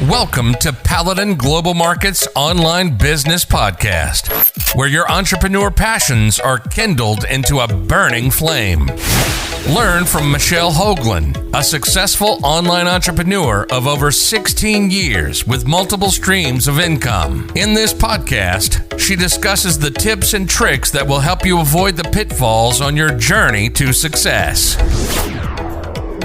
Welcome to Paladin Global Markets Online Business Podcast, where your entrepreneur passions are kindled into a burning flame. Learn from Michelle Hougland, a successful online entrepreneur of over 16 years with multiple streams of income. In this podcast, she discusses the tips and tricks that will help you avoid the pitfalls on your journey to success.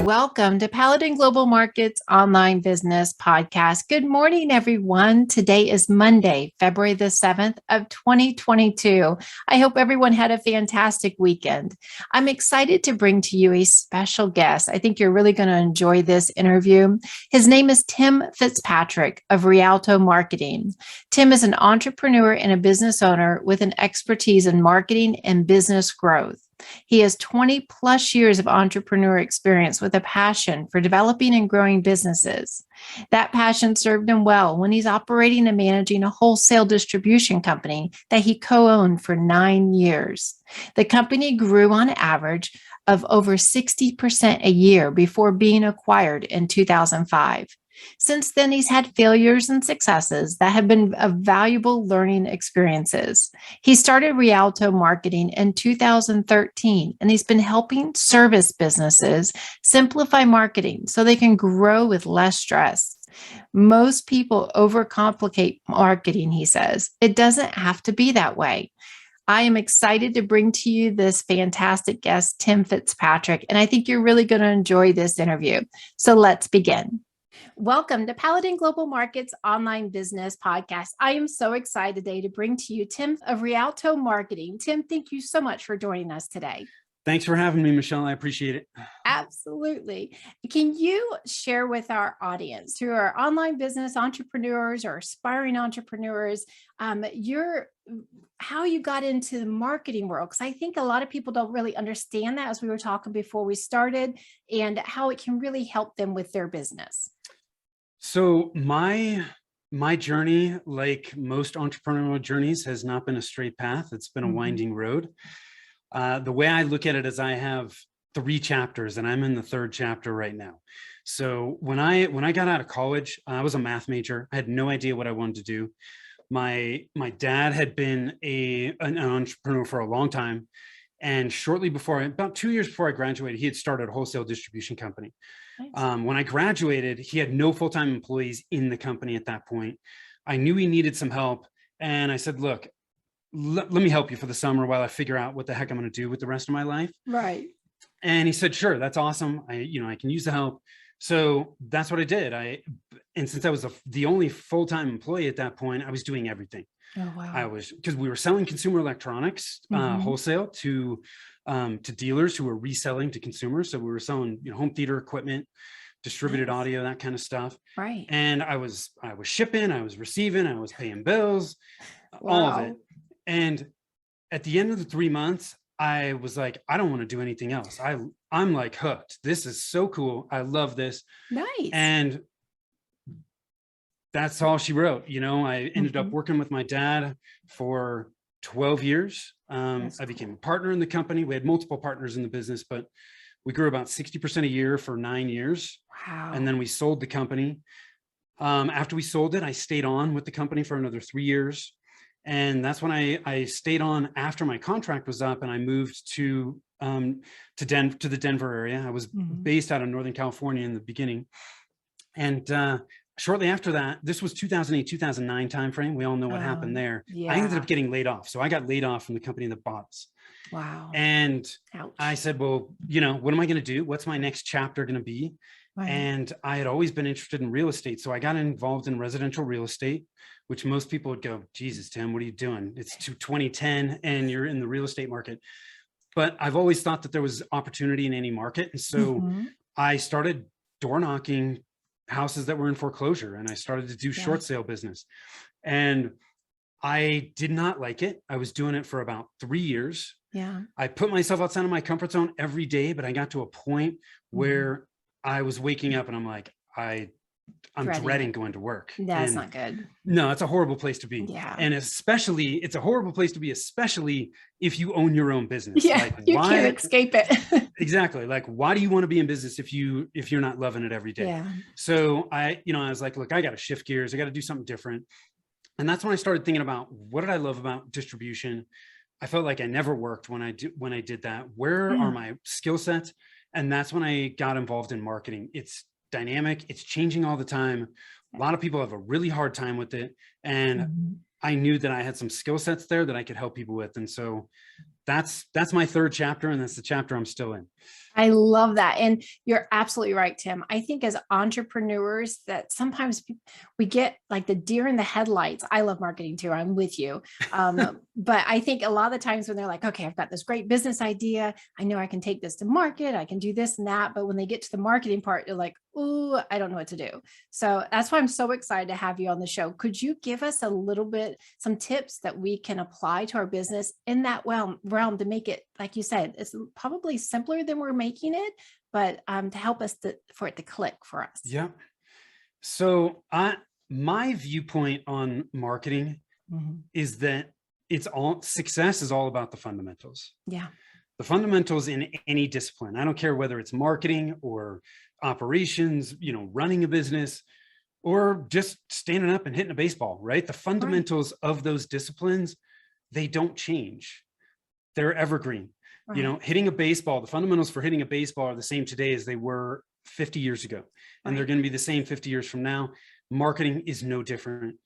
Welcome to Paladin Global Markets Online Business Podcast. Good morning, everyone. Today is Monday, February the 7th of 2022. I hope everyone had a fantastic weekend. I'm excited to bring to you a special guest. I think you're really going to enjoy this interview. His name is Tim Fitzpatrick of Rialto Marketing. Tim is an entrepreneur and a business owner with an expertise in marketing and business growth. He has 20 plus years of entrepreneur experience with a passion for developing and growing businesses. That passion served him well when he's operating and managing a wholesale distribution company that he co-owned for 9 years. The company grew on average of over 60% a year before being acquired in 2005. Since then, he's had failures and successes that have been valuable learning experiences. He started Rialto Marketing in 2013, and he's been helping service businesses simplify marketing so they can grow with less stress. Most people overcomplicate marketing, he says. It doesn't have to be that way. I am excited to bring to you this fantastic guest, Tim Fitzpatrick, and I think you're really going to enjoy this interview. So let's begin. Welcome to Paladin Global Markets Online Business Podcast. I am so excited today to bring to you Tim of Rialto Marketing. Tim, thank you so much for joining us today. Thanks for having me, Michelle. I appreciate it. Absolutely. Can you share with our audience who are online business entrepreneurs or aspiring entrepreneurs, how you got into the marketing world? Because I think a lot of people don't really understand that, as we were talking before we started, and how it can really help them with their business. So my journey, like most entrepreneurial journeys, has not been a straight path. It's been a winding road. The way I look at it is I have 3 chapters and I'm in the 3rd chapter right now. So when I got out of college, I was a math major. I had no idea what I wanted to do. My dad had been an entrepreneur for a long time. And shortly before, about 2 years before I graduated, he had started a wholesale distribution company. Nice. When I graduated, he had no full-time employees in the company at that point. I knew he needed some help. And I said, look, let me help you for the summer while I figure out what the heck I'm going to do with the rest of my life. Right. And he said, sure, that's awesome. I can use the help. So that's what I did. And since I was the only full-time employee at that point, I was doing everything. Oh, wow. Because we were selling consumer electronics wholesale to dealers who were reselling to consumers. So we were selling home theater equipment, distributed audio, that kind of stuff. Right. And I was shipping, I was receiving, I was paying bills, all of it. And at the end of the 3 months, I was like, I don't want to do anything else. I'm like hooked. This is so cool. I love this. Nice. And that's all she wrote. I ended up working with my dad for 12 years. I became a partner in the company. We had multiple partners in the business, but we grew about 60% a year for 9 years. Wow. And then we sold the company. After we sold it, I stayed on with the company for another 3 years. And that's when I stayed on after my contract was up, and I moved to the Denver area. I was based out of Northern California in the beginning. And shortly after that, this was 2008, 2009 timeframe. We all know what happened there. Yeah. I ended up getting laid off. So I got laid off from the company that bought us. Wow. And ouch. I said, well, what am I going to do? What's my next chapter going to be? Right. And I had always been interested in real estate. So I got involved in residential real estate, which most people would go, Jesus, Tim, what are you doing? It's 2010 and you're in the real estate market. But I've always thought that there was opportunity in any market. And so I started door knocking houses that were in foreclosure, and I started to do short sale business. And I did not like it. I was doing it for about 3 years. Yeah. I put myself outside of my comfort zone every day, but I got to a point where I was waking up and I'm like, I I'm dreading going to work. That's not good. No, it's a horrible place to be. Yeah. And especially, it's a horrible place to be, especially if you own your own business. Yeah, like, you can't escape it. Exactly. Like, why do you want to be in business if you're not loving it every day? Yeah. So I was like, look, I got to shift gears. I got to do something different. And that's when I started thinking about, what did I love about distribution? I felt like I never worked when I did that. Where are my skill sets? And that's when I got involved in marketing. It's dynamic. It's changing all the time. A lot of people have a really hard time with it. And I knew that I had some skill sets there that I could help people with. And so that's my third chapter. And that's the chapter I'm still in. I love that. And you're absolutely right, Tim. I think as entrepreneurs that sometimes we get like the deer in the headlights. I love marketing too. I'm with you. But I think a lot of the times when they're like, okay, I've got this great business idea. I know I can take this to market. I can do this and that. But when they get to the marketing part, you're like, ooh, I don't know what to do. So that's why I'm so excited to have you on the show. Could you give us a little bit, some tips that we can apply to our business in that realm to make it, like you said, it's probably simpler than we're making it, but to help us for it to click for us. Yeah. So my viewpoint on marketing is that success is all about the fundamentals. Yeah. The fundamentals in any discipline. I don't care whether it's marketing or operations, running a business, or just standing up and hitting a baseball, right? The fundamentals of those disciplines, they don't change. They're evergreen. Right. Hitting a baseball, the fundamentals for hitting a baseball are the same today as they were 50 years ago. And they're going to be the same 50 years from now. Marketing is no different.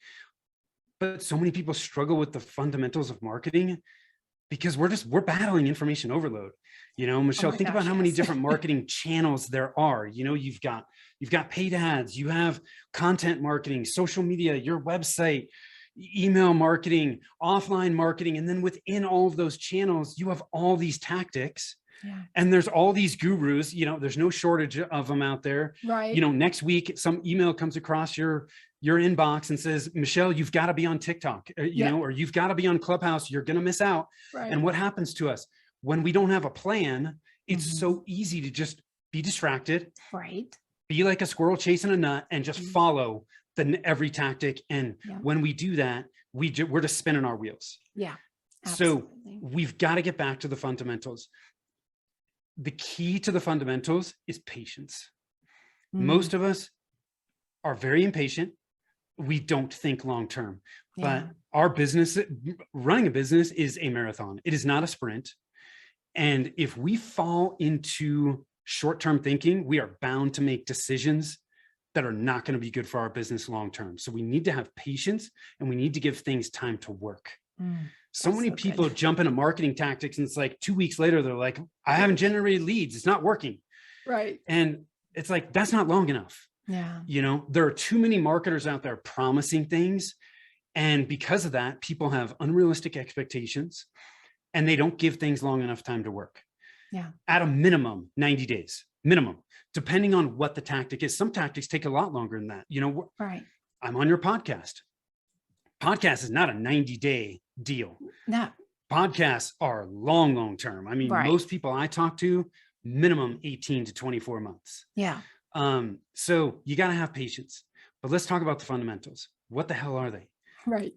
But so many people struggle with the fundamentals of marketing because we're battling information overload. Michelle, think about how many different marketing channels there are. You've got paid ads, you have content marketing, social media, your website, email marketing, offline marketing. And then within all of those channels, you have all these tactics. Yeah. And there's all these gurus, there's no shortage of them out there. Right. Next week, some email comes across your inbox and says, Michelle, you've got to be on TikTok, or you've got to be on Clubhouse. You're going to miss out. Right. And what happens to us when we don't have a plan? It's so easy to just be distracted. Right. Be like a squirrel chasing a nut and just follow every tactic. And when we do that, we're just spinning our wheels. Yeah. Absolutely. So we've got to get back to the fundamentals. The key to the fundamentals is patience. Most of us are very impatient. We don't think long-term, but running a business is a marathon. It is not a sprint. And if we fall into short-term thinking, we are bound to make decisions that are not going to be good for our business long-term. So we need to have patience and we need to give things time to work. So many people jump into marketing tactics and it's like 2 weeks later, they're like, I haven't generated leads. It's not working. Right. And it's like, that's not long enough. Yeah. There are too many marketers out there promising things. And because of that, people have unrealistic expectations and they don't give things long enough time to work. Yeah. At a minimum, 90 days, minimum, depending on what the tactic is. Some tactics take a lot longer than that. Right. I'm on your podcast. Podcast is not a 90-day deal. No. Podcasts are long term. I mean, most people I talk to, minimum 18 to 24 months. Yeah. So you got to have patience, but let's talk about the fundamentals. What the hell are they? Right.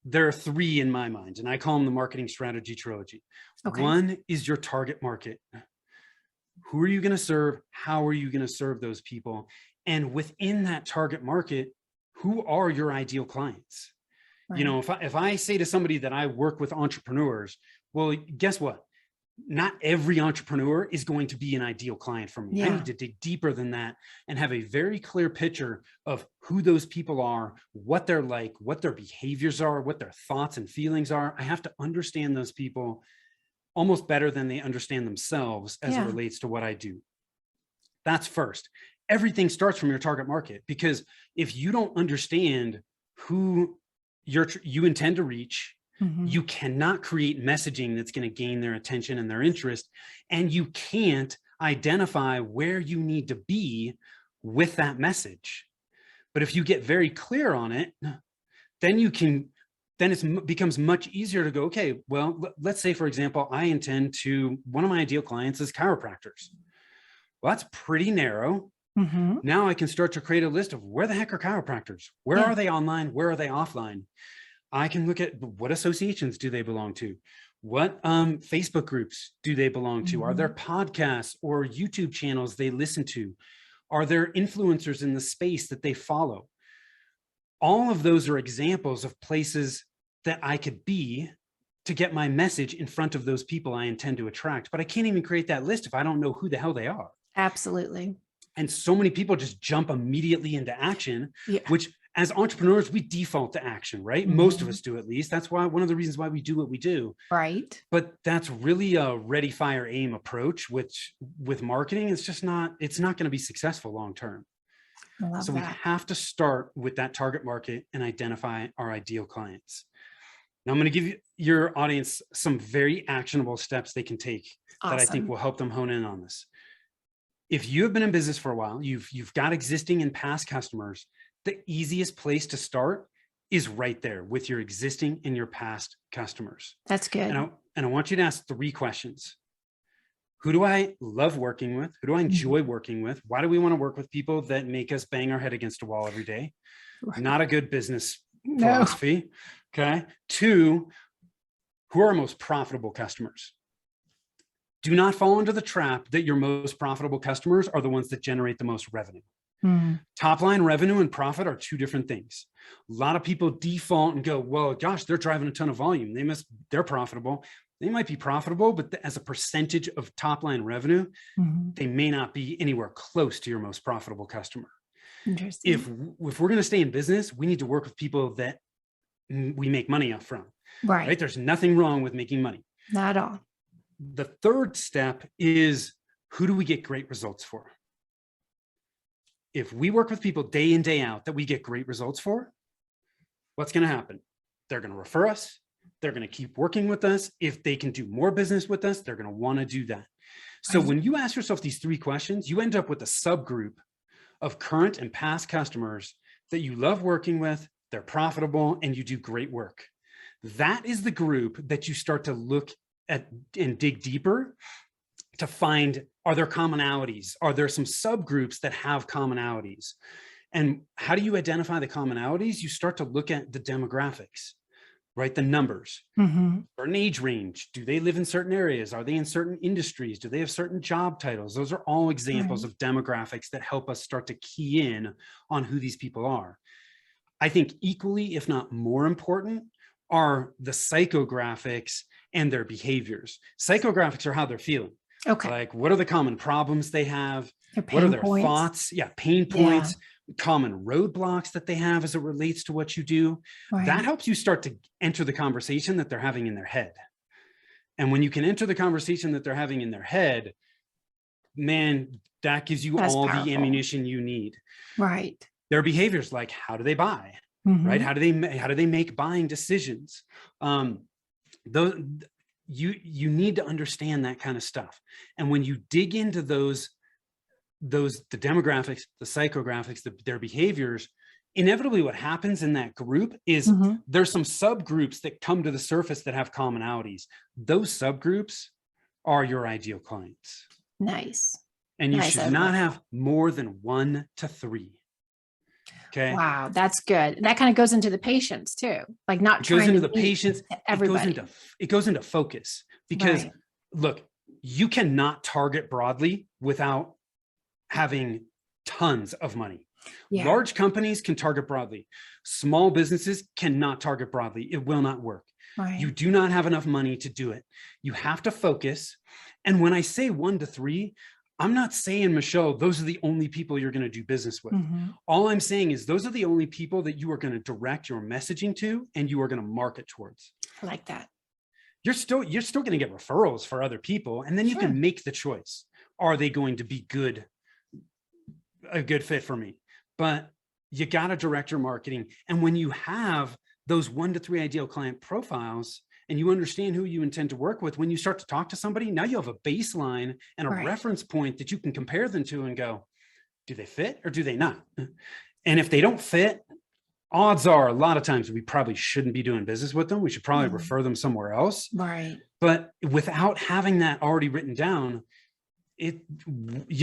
There are three in my mind, and I call them the marketing strategy trilogy. Okay. One is your target market. Who are you going to serve? How are you going to serve those people? And within that target market, who are your ideal clients? Right. If I say to somebody that I work with entrepreneurs, well, guess what? Not every entrepreneur is going to be an ideal client for me. Yeah. I need to dig deeper than that and have a very clear picture of who those people are, what they're like, what their behaviors are, what their thoughts and feelings are. I have to understand those people almost better than they understand themselves as it relates to what I do. That's first. Everything starts from your target market, because if you don't understand who you intend to reach, you cannot create messaging that's going to gain their attention and their interest. And you can't identify where you need to be with that message. But if you get very clear on it, then it becomes much easier to go, okay, well, let's say, for example, one of my ideal clients is chiropractors. Well, that's pretty narrow. Mm-hmm. Now I can start to create a list of where the heck are chiropractors? Where are they online? Where are they offline? I can look at what associations do they belong to? What Facebook groups do they belong to? Are there podcasts or YouTube channels they listen to? Are there influencers in the space that they follow? All of those are examples of places that I could be to get my message in front of those people I intend to attract. But I can't even create that list if I don't know who the hell they are. Absolutely. And so many people just jump immediately into action, Yeah. which as entrepreneurs, we default to action, right? Most of us do, at least. That's why one of the reasons why we do what we do. Right. But that's really a ready, fire, aim approach, which with marketing, it's not going to be successful long-term. So we have to start with that target market and identify our ideal clients. Now I'm going to give your audience some very actionable steps they can take that I think will help them hone in on this. If you have been in business for a while, you've got existing and past customers, the easiest place to start is right there with your existing and your past customers. That's good. And I want you to ask 3 questions. Who do I love working with? Who do I enjoy working with? Why do we want to work with people that make us bang our head against a wall every day? Right. Not a good business philosophy. Okay. 2, who are our most profitable customers? Do not fall into the trap that your most profitable customers are the ones that generate the most revenue. Top line revenue and profit are 2 different things. A lot of people default and go, well, gosh, they're driving a ton of volume. They're profitable. They might be profitable, but as a percentage of top line revenue, they may not be anywhere close to your most profitable customer. Interesting. If we're going to stay in business, we need to work with people that we make money off from. Right? There's nothing wrong with making money. Not at all. The 3rd step is, who do we get great results for? If we work with people day in, day out that we get great results for, what's going to happen? They're going to refer us. They're going to keep working with us. If they can do more business with us, they're going to want to do that. So when you ask yourself these 3 questions, you end up with a subgroup of current and past customers that you love working with, they're profitable, and you do great work. That is the group that you start to look at and dig deeper to find, are there commonalities? Are there some subgroups that have commonalities? And how do you identify the commonalities? You start to look at the demographics, right? The numbers, certain age range. Do they live in certain areas? Are they in certain industries? Do they have certain job titles? Those are all examples of demographics that help us start to key in on who these people are. I think equally, if not more important, are the psychographics and their behaviors. Psychographics are how they're feeling. Okay. Like, what are the common problems they have? What are their thoughts? Yeah. Pain points, common roadblocks that they have as it relates to what you do. That helps you start to enter the conversation that they're having in their head. And when you can enter the conversation that they're having in their head, man, that gives you all the ammunition you need. Right. Their behaviors, like, how do they buy? Right? How do they make buying decisions? You need to understand that kind of stuff. And when you dig into the demographics, the psychographics, their behaviors, inevitably what happens in that group is there's some subgroups that come to the surface that have commonalities. Those subgroups are your ideal clients. Nice. And you should not have more than 1 to 3. Okay. Wow, that's good. That kind of goes into the patients too. Like, not trying to goes into the patients. Everybody. It goes into focus, because look, you cannot target broadly without having tons of money. Large companies can target broadly. Small businesses cannot target broadly. It will not work. You do not have enough money to do it. You have to focus. And when I say 1 to 3, I'm not saying, Michelle, those are the only people you're going to do business with. All I'm saying is those are the only people that you are going to direct your messaging to and you are going to market towards. I like that. You're still going to get referrals for other people, and then you can make the choice. Are they going to be a good fit for me? But you got to direct your marketing. And when you have those 1 to 3 ideal client profiles, and you understand who you intend to work with, when you start to talk to somebody, now you have a baseline and a reference point that you can compare them to and go, do they fit or do they not? And if they don't fit, odds are a lot of times we probably shouldn't be doing business with them. We should probably refer them somewhere else. Right. But without having that already written down, you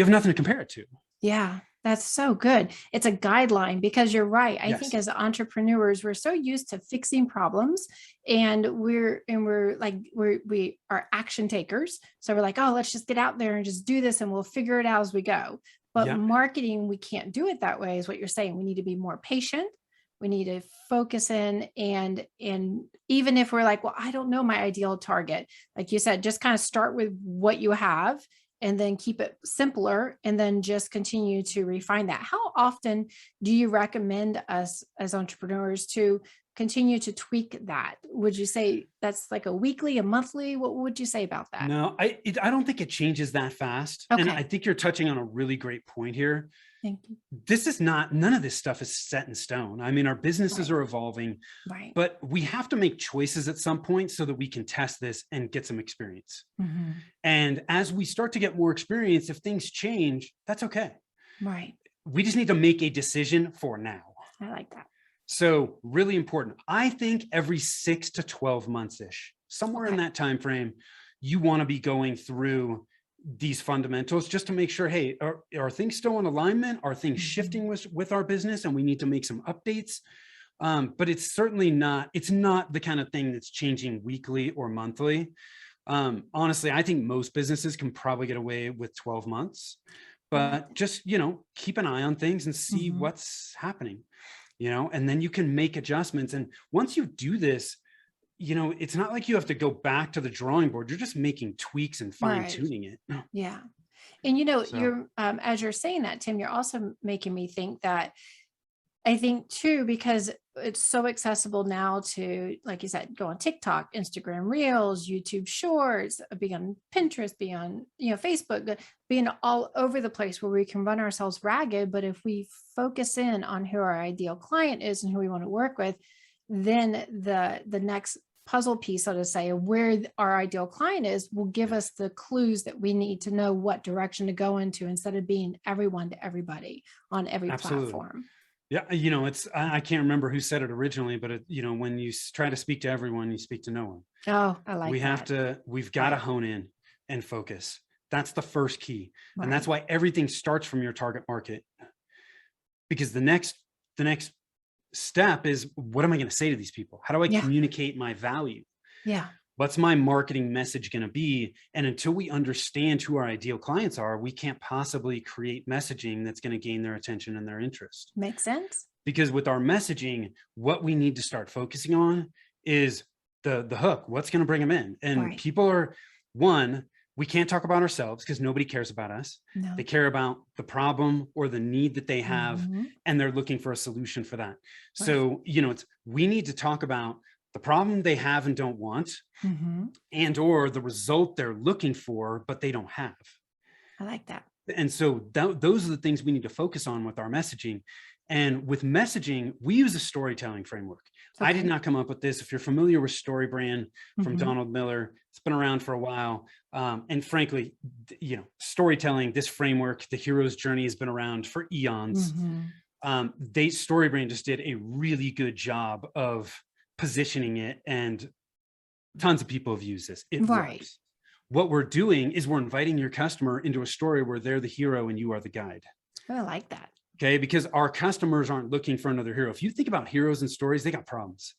have nothing to compare it to. Yeah. That's so good. It's a guideline because you're right. I think Yes. as entrepreneurs, we're so used to fixing problems, and we are action takers. So we're like, oh, let's just get out there and just do this and we'll figure it out as we go. But Yeah. marketing, we can't do it that way, is what you're saying. We need to be more patient. We need to focus in, and even if we're like, well, I don't know my ideal target, like you said, just kind of start with what you have and then keep it simpler and then just continue to refine that. How often do you recommend us as entrepreneurs to continue to tweak that? Would you say that's like a weekly, a monthly? What would you say about that? No, I don't think it changes that fast. And I Okay. think you're touching on a really great point here. Thank you. None of this stuff is set in stone. I mean, our businesses Right. are evolving, Right. but we have to make choices at some point so that we can test this and get some experience. Mhm. And as we start to get more experience, if things change, that's okay. Right. We just need to make a decision for now. I like that. So really important. I think every 6 to 12 months-ish, somewhere in Okay. that time frame, you want to be going through these fundamentals just to make sure, hey, are things still in alignment? Are things shifting with our business and we need to make some updates? But it's certainly not, it's not the kind of thing that's changing weekly or monthly. Honestly, I think most businesses can probably get away with 12 months, but just, keep an eye on things and see Mhm. what's happening, and then you can make adjustments. And once you do this, it's not like you have to go back to the drawing board. You're just making tweaks and fine Right. tuning it. Yeah. And So you're as you're saying that, Tim, you're also making me think that I think too, because it's so accessible now to, like you said, go on TikTok, Instagram Reels, YouTube Shorts, be on Pinterest, be on, Facebook, being all over the place where we can run ourselves ragged. But if we focus in on who our ideal client is and who we want to work with, then the next puzzle piece, so to say, of where our ideal client is will give us the clues that we need to know what direction to go into instead of being everyone to everybody on every absolutely. platform. Yeah. I can't remember who said it originally, but when you try to speak to everyone, you speak to no one. Oh, I like that. We've got to Right. hone in and focus. That's the first key. And that's Right. why everything starts from your target market, because the next step is, what am I going to say to these people? How do I Yeah. communicate my value? Yeah. What's my marketing message going to be? And until we understand who our ideal clients are, we can't possibly create messaging that's going to gain their attention and their interest. Makes sense. Because with our messaging, what we need to start focusing on is the hook. What's going to bring them in? And Right. people are, we can't talk about ourselves because nobody cares about us. No. They care about the problem or the need that they have, Mhm. and they're looking for a solution for that. So, we need to talk about the problem they have and don't want, Mhm. and or the result they're looking for, but they don't have. I like that. And so those are the things we need to focus on with our messaging. And with messaging, we use a storytelling framework. I did Okay. not come up with this. If you're familiar with StoryBrand from Mhm. Donald Miller, it's been around for a while. And frankly, storytelling, this framework, the hero's journey, has been around for eons. Mhm. StoryBrand just did a really good job of positioning it, and tons of people have used this. It Right. works. What we're doing is we're inviting your customer into a story where they're the hero and you are the guide. I like that. Okay. Because our customers aren't looking for another hero. If you think about heroes and stories, they got problems.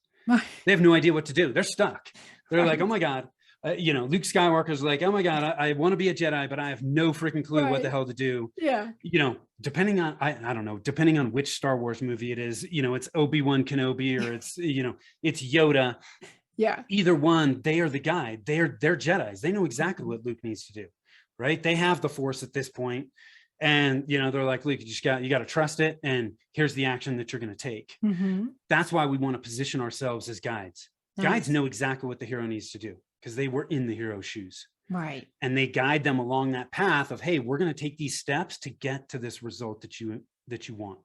They have no idea what to do. They're stuck. They're like, oh my God. Luke Skywalker's like, oh my God, I want to be a Jedi, but I have no freaking clue what the hell to do. Yeah. Depending on, I don't know, depending on which Star Wars movie it is, it's Obi-Wan Kenobi, or it's, it's Yoda. Yeah. Either one, they are the guide. They're Jedis. They know exactly what Luke needs to do, right? They have the Force at this point. And, they're like, Luke, you got to trust it. And here's the action that you're going to take. Mhm. That's why we want to position ourselves as guides. Guides Nice. know exactly what the hero needs to do because they were in the hero's shoes. Right. And they guide them along that path of, hey, we're going to take these steps to get to this result that you want.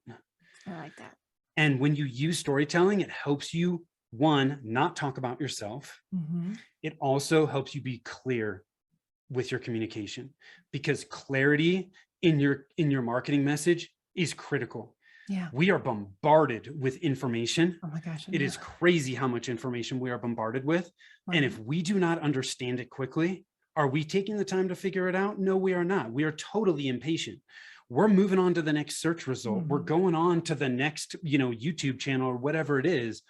I like that. And when you use storytelling, it helps you, one, not talk about yourself. Mhm. It also helps you be clear with your communication, because clarity in your marketing message is critical. Yeah. We are bombarded with information. Oh my gosh. It is crazy how much information we are bombarded with. Right. And if we do not understand it quickly, are we taking the time to figure it out? No, we are not. We are totally impatient. we're moving on to the next search result. We're going on to the next, YouTube channel or whatever it is.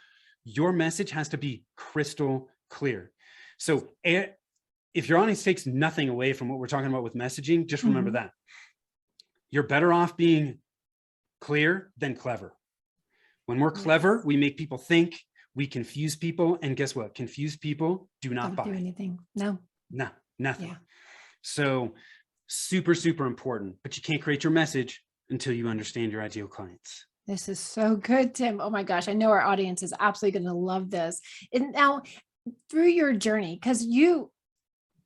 Your message has to be crystal clear. So if your audience takes nothing away from what we're talking about with messaging, just remember that you're better off being clear than clever. When we're clever, we make people think, we confuse people. And guess what? Confused people do not buy. Do anything. No, nothing. Yeah. So super, super important, but you can't create your message until you understand your ideal clients. This is so good, Tim. Oh my gosh. I know our audience is absolutely going to love this. And now through your journey, because you've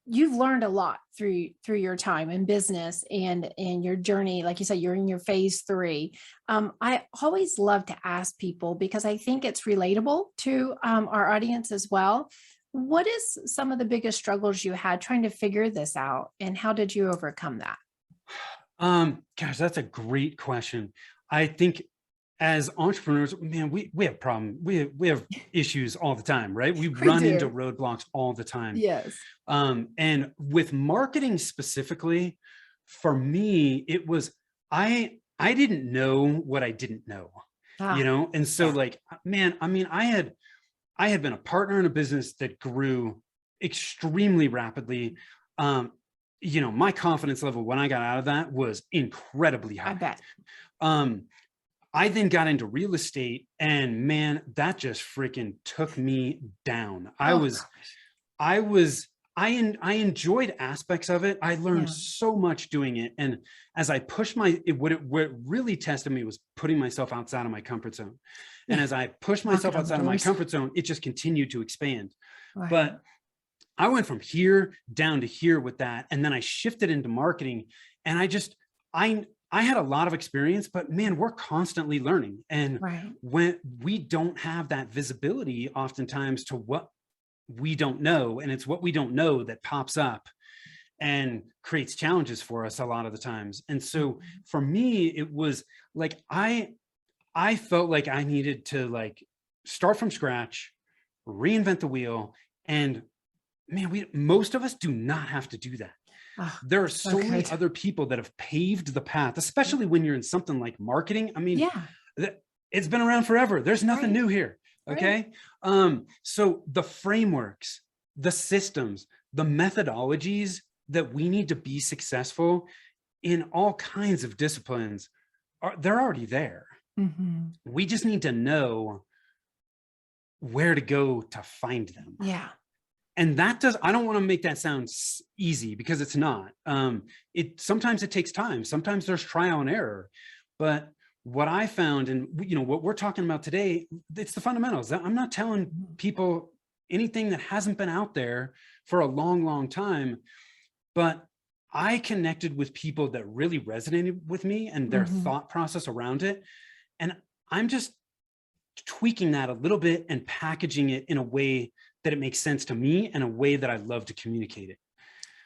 learned a lot through your time in business and your journey. Like you said, you're in your phase 3. I always love to ask people, because I think it's relatable to our audience as well. What is some of the biggest struggles you had trying to figure this out, and how did you overcome that? Gosh, that's a great question. I think as entrepreneurs, man, we have problems. We have issues all the time, right? We run into roadblocks all the time. Yes. And with marketing specifically, for me, it was, I didn't know what I didn't know, And so man, I mean, I had been a partner in a business that grew extremely rapidly. My confidence level when I got out of that was incredibly high. I bet. I then got into real estate, and man, that just freaking took me down. I enjoyed aspects of it. I learned so much doing it. And as I pushed what it really tested me was putting myself outside of my comfort zone. And as I pushed myself outside of my comfort zone, it just continued to expand. Right. But I went from here down to here with that. And then I shifted into marketing, and I had a lot of experience, but man, we're constantly learning. And when we don't have that visibility oftentimes to what we don't know, and it's what we don't know that pops up and creates challenges for us a lot of the times. And so for me, it was like, I felt like I needed to start from scratch, reinvent the wheel. And man, most of us do not have to do that. There are so many other people that have paved the path, especially when you're in something like marketing. I mean, it's been around forever. There's nothing new here. Okay. So the frameworks, the systems, the methodologies that we need to be successful in all kinds of disciplines they're already there. We just need to know where to go to find them. Yeah. And I don't want to make that sound easy, because it's not. Sometimes it takes time. Sometimes there's trial and error. But what I found, and what we're talking about today, it's the fundamentals. I'm not telling people anything that hasn't been out there for a long, long time. But I connected with people that really resonated with me and their thought process around it. And I'm just tweaking that a little bit and packaging it in a way that it makes sense to me and a way that I love to communicate it.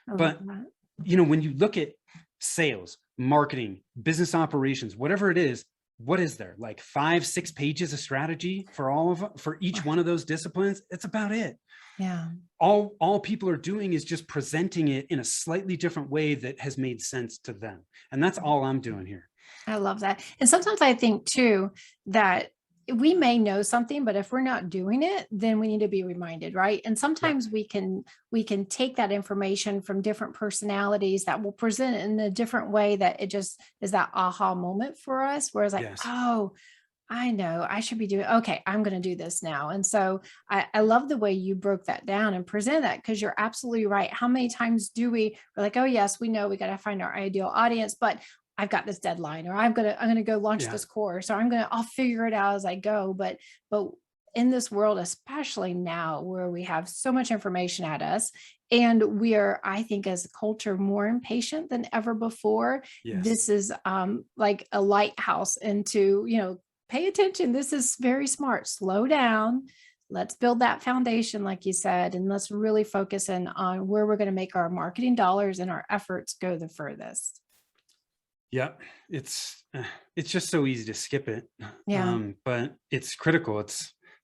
But, when you look at sales, marketing, business operations, whatever it is, what is there? Like 5-6 pages of strategy for each one of those disciplines? It's about it. Yeah. All people are doing is just presenting it in a slightly different way that has made sense to them. And that's all I'm doing here. I love that. And sometimes I think too, that we may know something, but if we're not doing it, then we need to be reminded, right? And sometimes we can take that information from different personalities that will present it in a different way, that it just is that aha moment for us, whereas oh, I know I should be doing, okay, I'm going to do this now. And so I love the way you broke that down and present that, because you're absolutely right. How many times we're like, oh yes, we know we got to find our ideal audience, but I've got this deadline, or I'm going to go launch this course, or I'll figure it out as I go. But in this world, especially now where we have so much information at us, and we are, I think, as a culture, more impatient than ever before. This is like a lighthouse into, pay attention. This is very smart. Slow down. Let's build that foundation, like you said, and let's really focus in on where we're going to make our marketing dollars and our efforts go the furthest. Yeah, it's just so easy to skip it. Yeah. But it's critical.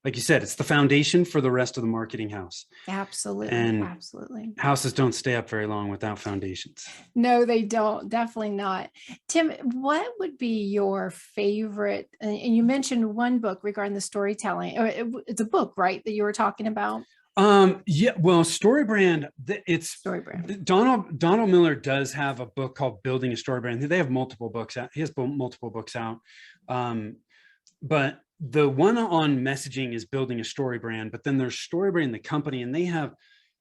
like you said, it's the foundation for the rest of the marketing house. Absolutely. And Absolutely. houses don't stay up very long without foundations. No, they don't. Definitely not. Tim, what would be your favorite? And you mentioned one book regarding the storytelling. Or it's a book, right, that you were talking about? Yeah, well, Story Brand, it's Story Brand. Donald Miller does have a book called Building a Story Brand. They have multiple books out. He has multiple books out. But the one on messaging is Building a Story Brand, but then there's Story Brand, the company, and they have,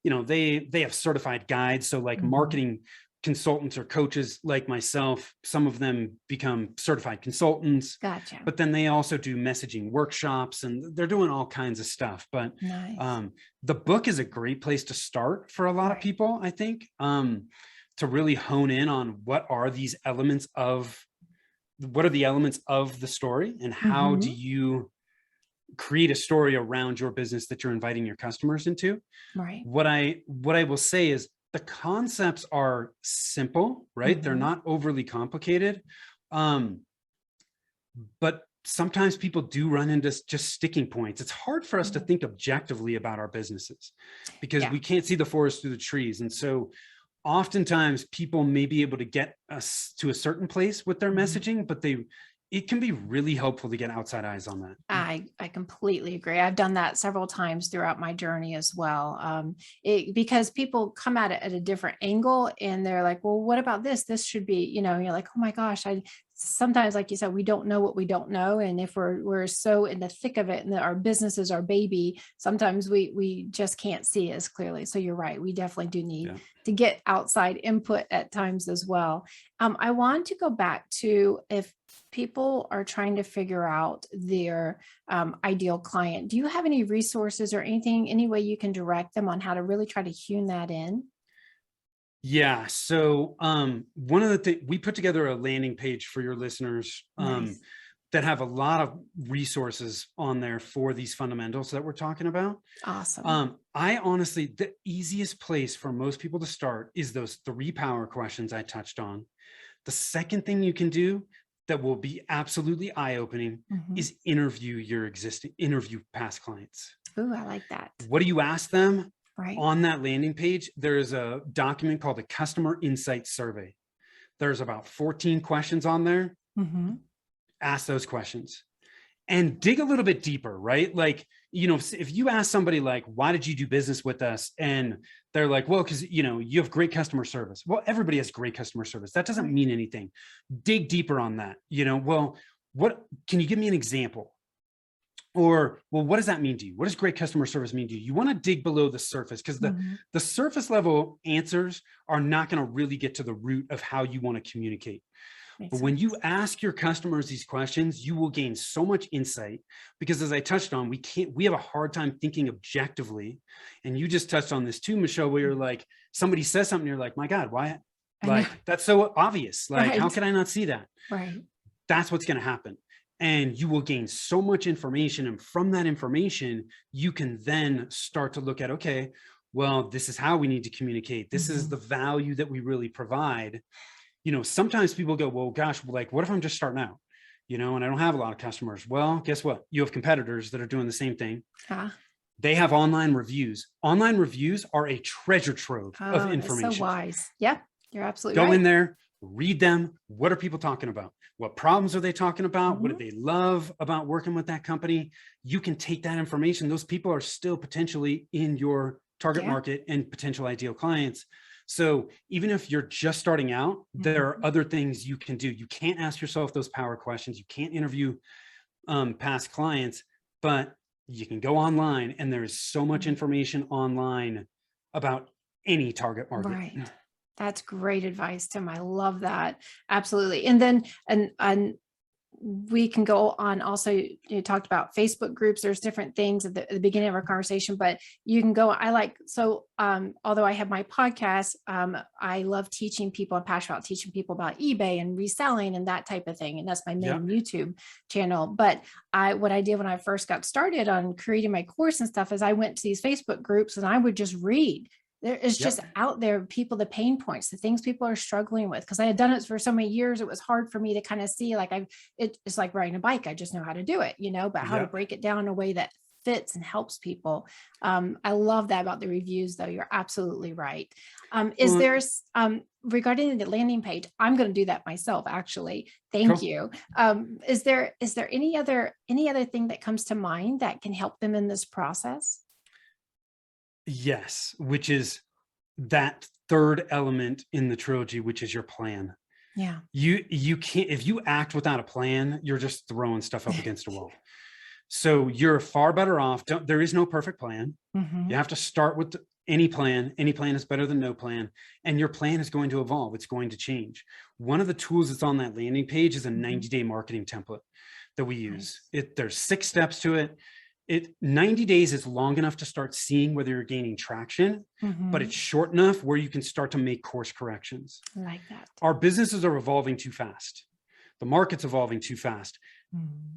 they have certified guides. So like marketing consultants or coaches like myself, some of them become certified consultants. Gotcha. But then they also do messaging workshops, and they're doing all kinds of stuff. But nice. The book is a great place to start for a lot of people, I think, to really hone in on what are the elements of the story, and how do you create a story around your business that you're inviting your customers into. Right. What I will say is the concepts are simple, right? They're not overly complicated. But sometimes people do run into just sticking points. It's hard for us to think objectively about our businesses because we can't see the forest through the trees. And so oftentimes people may be able to get us to a certain place with their messaging, but it can be really helpful to get outside eyes on that. I completely agree. I've done that several times throughout my journey as well. Because people come at it at a different angle, and they're like, well, what about this? This should be, you're like, oh my gosh, sometimes, like you said, we don't know what we don't know. And if we're so in the thick of it and that our business is our baby, sometimes we just can't see as clearly. So you're right. We definitely do need to get outside input at times as well. I want to go back to, if people are trying to figure out their ideal client, do you have any resources or any way you can direct them on how to really try to hone that in? Yeah. So one of the things, we put together a landing page for your listeners that have a lot of resources on there for these fundamentals that we're talking about. Awesome. I honestly, the easiest place for most people to start is those 3 power questions I touched on. The second thing you can do that will be absolutely eye-opening is interview past clients. Ooh, I like that. What do you ask them? Right. On that landing page, there's a document called the Customer Insight Survey. There's about 14 questions on there. Ask those questions and dig a little bit deeper, right? Like, if you ask somebody like, why did you do business with us? And they're like, well, because, you have great customer service. Well, everybody has great customer service. That doesn't mean anything. Dig deeper on that. Well, can you give me an example? Or, well, what does that mean to you? What does great customer service mean to you? You want to dig below the surface, because the surface level answers are not going to really get to the root of how you want to communicate. But when you ask your customers these questions, you will gain so much insight, because as I touched on, we have a hard time thinking objectively. And you just touched on this too, Michelle, where you're like, somebody says something, you're like, my God, why? Like, that's so obvious. Like, how can I not see that? Right. That's what's going to happen. And you will gain so much information. And from that information, you can then start to look at, okay, well, this is how we need to communicate. This is the value that we really provide. Sometimes people go, well, gosh, like, what if I'm just starting out, and I don't have a lot of customers? Well, guess what? You have competitors that are doing the same thing. They have online reviews. Online reviews are a treasure trove of information. That's so wise. Yep. You're absolutely right. Go in there, read them. What are people talking about? What problems are they talking about? What do they love about working with that company? You can take that information. Those people are still potentially in your target market and potential ideal clients. So even if you're just starting out, there are other things you can do. You can't ask yourself those power questions. You can't interview past clients, but you can go online, and there is so much information online about any target market. Right. That's great advice, Tim. I love that. Absolutely. And then, and we can go on also, you talked about Facebook groups. There's different things at the beginning of our conversation, but you can go, although I have my podcast, I love teaching people. I'm passionate about teaching people about eBay and reselling and that type of thing. And that's my main YouTube channel. But what I did when I first got started on creating my course and stuff is I went to these Facebook groups and I would just read. There is just out there, the pain points, the things people are struggling with. Because I had done it for so many years, it was hard for me to kind of see, like, it's like riding a bike. I just know how to do it, but how to break it down in a way that fits and helps people. I love that about the reviews, though. You're absolutely right. Is there, regarding the landing page, I'm going to do that myself, actually. Thank you. Is there any other thing that comes to mind that can help them in this process? Yes, which is that third element in the trilogy, which is your plan. Yeah. You can't, if you act without a plan, you're just throwing stuff up against a wall. So you're far better off. There is no perfect plan. You have to start with any plan. Any plan is better than no plan. And your plan is going to evolve. It's going to change. One of the tools that's on that landing page is a 90-day marketing template that we use. There's 6 steps to it. 90 days is long enough to start seeing whether you're gaining traction, but it's short enough where you can start to make course corrections. I like that. Our businesses are evolving too fast. The market's evolving too fast.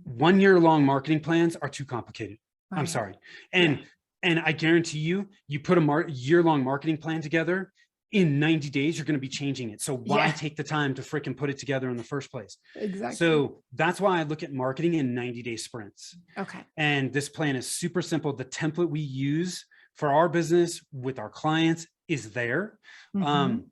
1 year long marketing plans are too complicated. Right. I'm sorry. And I guarantee you put a year-long marketing plan together, in 90 days, you're going to be changing it. So why take the time to frickin' put it together in the first place? Exactly. So that's why I look at marketing in 90-day sprints. Okay. And this plan is super simple. The template we use for our business with our clients is there. And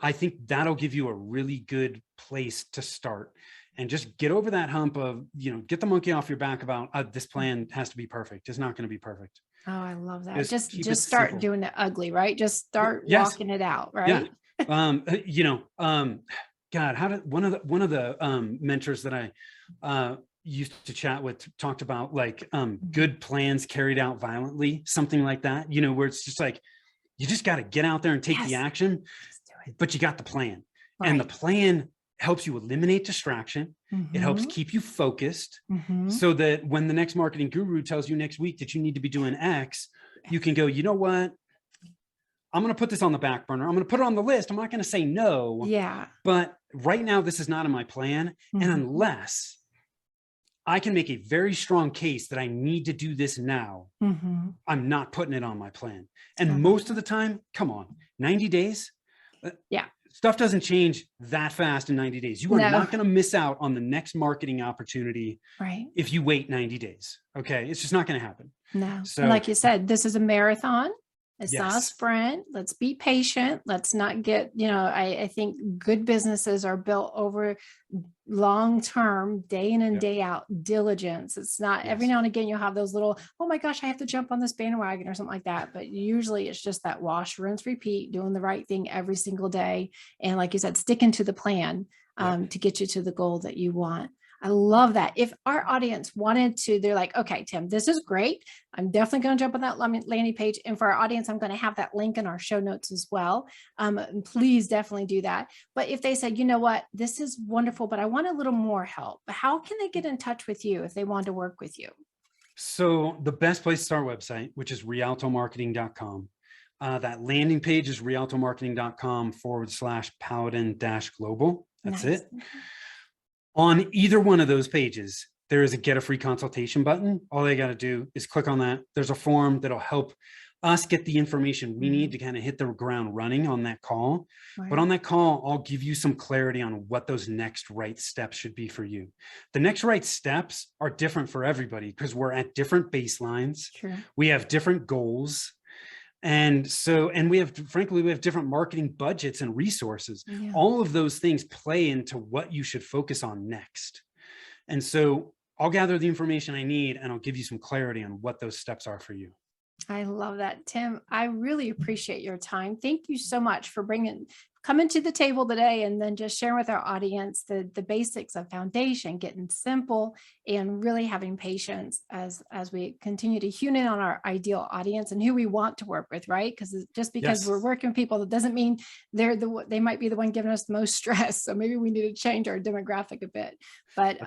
I think that'll give you a really good place to start and just get over that hump of, get the monkey off your back about this plan has to be perfect. It's not going to be perfect. Oh, I love that. Just Just start simple. doing it ugly, right? Just start walking it out, right? God, one of the mentors that I used to chat with talked about good plans carried out violently, something like that, where it's just like, you just got to get out there and take the action, but you got the plan. Right. And the plan helps you eliminate distraction. It helps keep you focused so that when the next marketing guru tells you next week that you need to be doing X, you can go, you know what? I'm going to put this on the back burner. I'm going to put it on the list. I'm not going to say no. Yeah. But right now, this is not in my plan. And unless I can make a very strong case that I need to do this now, I'm not putting it on my plan. And most of the time, come on, 90 days. Stuff doesn't change that fast in 90 days. You are not going to miss out on the next marketing opportunity if you wait 90 days. Okay. It's just not going to happen. No. So, and like you said, this is a marathon. It's not a sprint. Let's be patient. Let's not get, I think good businesses are built over long-term, day in and day out diligence. It's not every now and again, you'll have those little, oh my gosh, I have to jump on this bandwagon or something like that. But usually it's just that wash, rinse, repeat, doing the right thing every single day. And like you said, sticking to the plan to get you to the goal that you want. I love that. If our audience wanted to, they're like, okay, Tim, this is great. I'm definitely going to jump on that landing page. And for our audience, I'm going to have that link in our show notes as well. Please definitely do that. But if they said, you know what, this is wonderful, but I want a little more help, how can they get in touch with you if they want to work with you? So the best place is our website, which is rialtomarketing.com. That landing page is rialtomarketing.com/Paladin-global. That's it. On either one of those pages, there is a get a free consultation button. All they got to do is click on that. There's a form that'll help us get the information we need to kind of hit the ground running on that call. But on that call, I'll give you some clarity on what those next right steps should be for you. The next right steps are different for everybody because we're at different baselines. We have different goals. And we have different marketing budgets and resources. All of those things play into what you should focus on next. And so I'll gather the information I need and I'll give you some clarity on what those steps are for you. I love that, Tim. I really appreciate your time. Thank you so much for coming to the table today and then just sharing with our audience the basics of foundation, getting simple and really having patience as we continue to hone in on our ideal audience and who we want to work with, right? Because just because we're working with people, that doesn't mean they might be the one giving us the most stress. So maybe we need to change our demographic a bit. But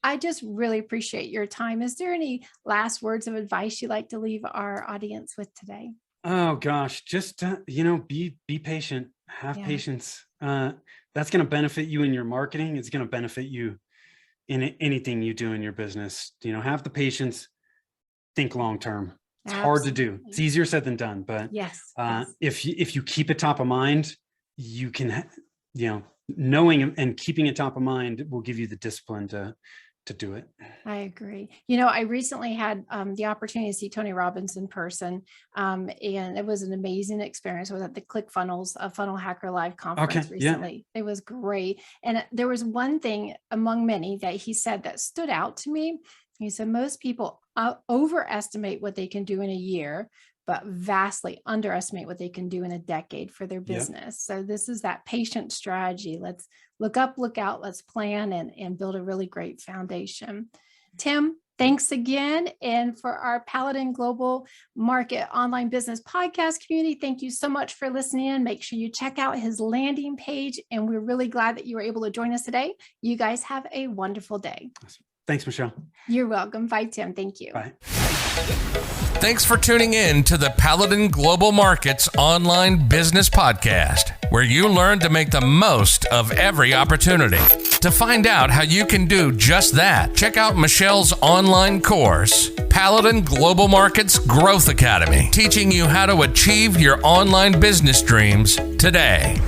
I just really appreciate your time. Is there any last words of advice you'd like to leave our audience with today? Oh gosh, just be patient. Have patience. That's going to benefit you in your marketing. It's going to benefit you in anything you do in your business. Have the patience. Think long term. It's hard to do. It's easier said than done. But if you keep it top of mind, you can. Knowing and keeping it top of mind will give you the discipline to to do it. I agree. I recently had the opportunity to see Tony Robbins in person, and it was an amazing experience. I was at the ClickFunnels Funnel Hacker Live conference recently. Yeah. It was great. And there was one thing among many that he said that stood out to me. He said, most people overestimate what they can do in a year, but vastly underestimate what they can do in a decade for their business. Yep. So this is that patient strategy. Let's look up, look out, let's plan and build a really great foundation. Tim, thanks again. And for our Paladin Global Market Online Business Podcast community, thank you so much for listening in. Make sure you check out his landing page. And we're really glad that you were able to join us today. You guys have a wonderful day. Awesome. Thanks, Michelle. You're welcome. Bye, Tim. Thank you. Bye. Thanks for tuning in to the Paladin Global Markets Online Business Podcast, where you learn to make the most of every opportunity. To find out how you can do just that, check out Michelle's online course, Paladin Global Markets Growth Academy, teaching you how to achieve your online business dreams today.